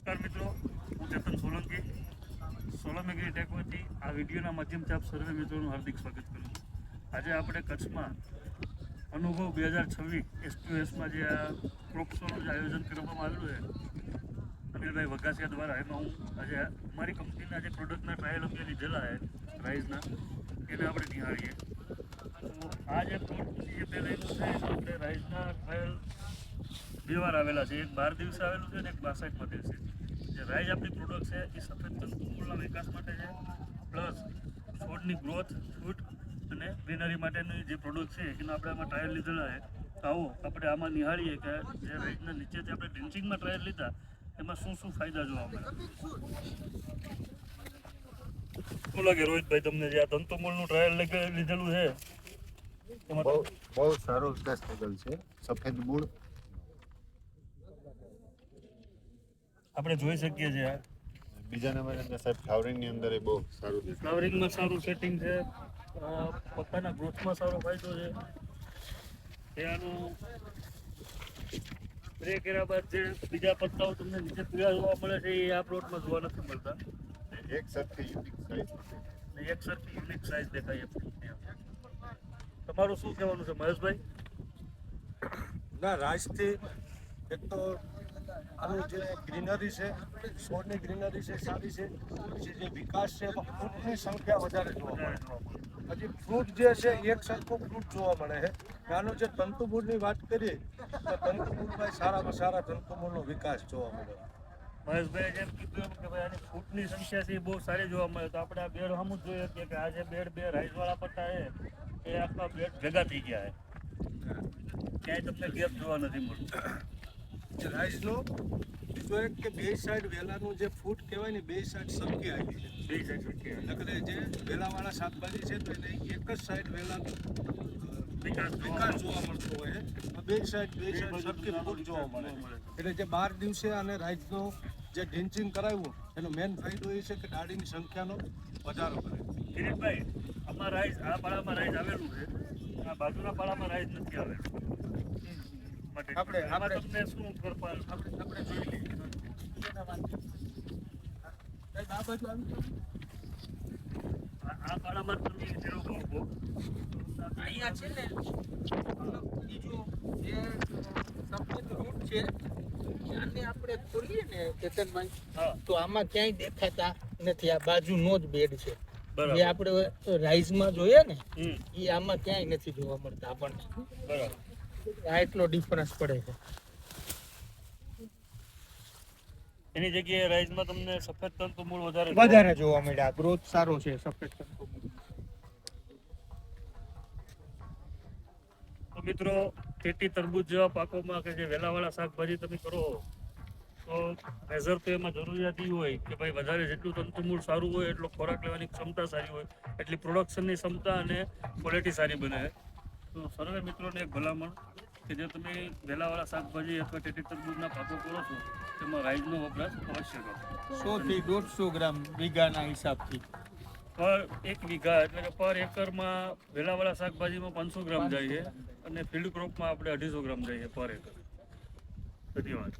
નમસ્કાર મિત્રો, હું ચેતન સોલંકી સોલંકી ટેકમાંથી આ વિડીયોના માધ્યમથી આપ સર્વે મિત્રોનું હાર્દિક સ્વાગત કરું છું. આજે આપણે કચ્છમાં અનુભવ 2026 SQSમાં જે આ ક્રોપ શોનું જે આયોજન કરવામાં આવેલું છે અનિલભાઈ વઘાસિયા દ્વારા, એમાં હું આજે અમારી કંપનીના જે પ્રોડક્ટના ટ્રાયલ અમે લીધેલા છે રાઇઝના, એને આપણે નિહાળીએ. તો આ જે પ્રોડક્ટની જે બે લાઈનો છે આપણે રાઇઝના ટ્રાયલ બે વાર આવેલા છે. એક 12 દિવસે આવેલું છે અને એક 62માં દિવસે. જે રાઈઝ આપણી પ્રોડક્ટ છે એ સફેદ તંતુમૂળના વિકાસ માટે છે, પ્લસ છોડની ગ્રોથ, ફ્રૂટ અને ગ્રીનરી માટેની જે પ્રોડક્ટ છે એનો આપણે આમાં ટ્રાયલ લીધેલા છે. તો આવો આપણે આમાં નિહાળીએ કે જે રાઈઝના નીચેથી આપણે ડ્રિન્ચિંગમાં ટ્રાયલ લીધા એમાં શું શું ફાયદા જોવા મળે. શું લાગે રોહિતભાઈ તમને જે આ તંતુમૂળનું ટ્રાયલ લીધેલું છે એમાં? બહુ સારું ટેસ્ટેબલ છે. સફેદ મૂળ આપણે જોઈ શકીએ છીએ. બીજા નંબરે સાહેબ ફ્લાવરિંગની અંદર એ બહુ સારું દેખાય. ફ્લાવરિંગમાં સારું સેટિંગ છે, પત્તાના ગ્રોથમાં સારો ફાયદો છે. એ આનું સ્પ્રે કર્યા બાદ જે બીજા પત્તાઓ તમને નીચે પીળા જોવા મળે છે એ આ પ્લોટમાં જોવા નથી મળતા. એક સરખી યુનિક સાઇઝ ને એક સરખી યુનિક સાઇઝ દેખાય છે. તમારું શું કહેવાનું છે મહેશભાઈ? ના, રાજથી એક તો આનું જે ગ્રીનરી છે, છોડની ગ્રીનરી છે સારી છે, પછી જે વિકાસ છે એમાં ફ્રૂટની સંખ્યા વધારે જોવા મળે. હજી ફ્રૂટ જે છે એક સરખું ફ્રૂટ જોવા મળે છે. આનું જે તંતુમૂળની વાત કરીએ તો તંતુમૂળમાં સારામાં સારા તંતુમૂળનો વિકાસ જોવા મળે. મહેશભાઈ જેમ કીધું એમ કે ભાઈ આની ફૂટની સંખ્યા છે એ બહુ સારી જોવા મળે. તો આપણે આ બેડ સામું જ જોઈએ કે આ જે બેડ બે રાઈસવાળા પટ્ટા છે એ આખા બેડ ભેગા થઈ ગયા છે, ક્યાંય તમને ગેપ જોવા નથી મળતું. રાઈસનો બીજો એક કે બે સાઈડ વેલાનું જે ફૂટ કહેવાય ને, બે સાઈડ સરખી આવી છે. બે સાઈડ સરખી એટલે જે વેલાવાળા શાકભાજી છે તો એને એક જ સાઈડ વેલાનો વિકાસ જોવા મળતો હોય છે. બે સાઈડ સરખી ફૂટ જોવા મળે. એટલે જે 12 દિવસે અને રાઈસનો જે ઢીંચિંગ કરાવ્યું એનો મેઇન ફાયદો એ છે કે ડાળીની સંખ્યાનો વધારો કરે. કિરીટભાઈ, આમાં રાઈસ આ પાળામાં રાઈસ આવેલું છે, આ બાજુના પાળામાં રાઈસ નથી આવેલું. આપણે તમને શું કરવા આપણે જોઈ લઈએ. આ પાળામાં તમે ઝીરો કહો અહીંયા છે ને બીજું જે સફેદ રૂટ છે આને આપણે ખોલીએ ને ચેતનભાઈ, તો આમાં ક્યાંય દેખાતા નથી. આ બાજુનો જ બેડ છે જે આપણે રાઈસમાં જોઈએ ને એ આમાં ક્યાંય નથી જોવા મળતા આપણને. બરાબર, આ એટલો ડિફરન્સ પડે છે. એની જગ્યાએ રાઈસમાં તમને સફેદ તંતુમૂળ વધારે જોવા મળ્યા. ગ્રોથ સારો છે સફેદ તંતુમૂળ. તો મિત્રો, ખેતી તરબૂચ જેવા પાકોમાં કે જે વેલાવાળા શાકભાજી તમે કરો તો મેજર તો એમાં જરૂરિયાત એ હોય કે ભાઈ વધારે જેટલું તંતુમૂળ સારું હોય એટલો ખોરાક લેવાની ક્ષમતા સારી હોય, એટલી પ્રોડક્શનની ક્ષમતા અને ક્વોલિટી સારી બને. તો સર્વે મિત્રોને એક ભલામણ કે જે તમે વેલાવાળા શાકભાજી અથવા ખેતી તરબૂચના પાકો કરો છો તેમાં રાઈસનો વપરાશ અવશ્ય કરો. 100 થી 150 ગ્રામ વીઘાના હિસાબથી પર એક વીઘા એટલે કે પર એકરમાં વેલાવાળા શાકભાજીમાં 500 ગ્રામ જાય છે અને ફિલ્ડ ક્રોપમાં આપણે 250 ગ્રામ જાય છે પર એકર. ધન્યવાદ.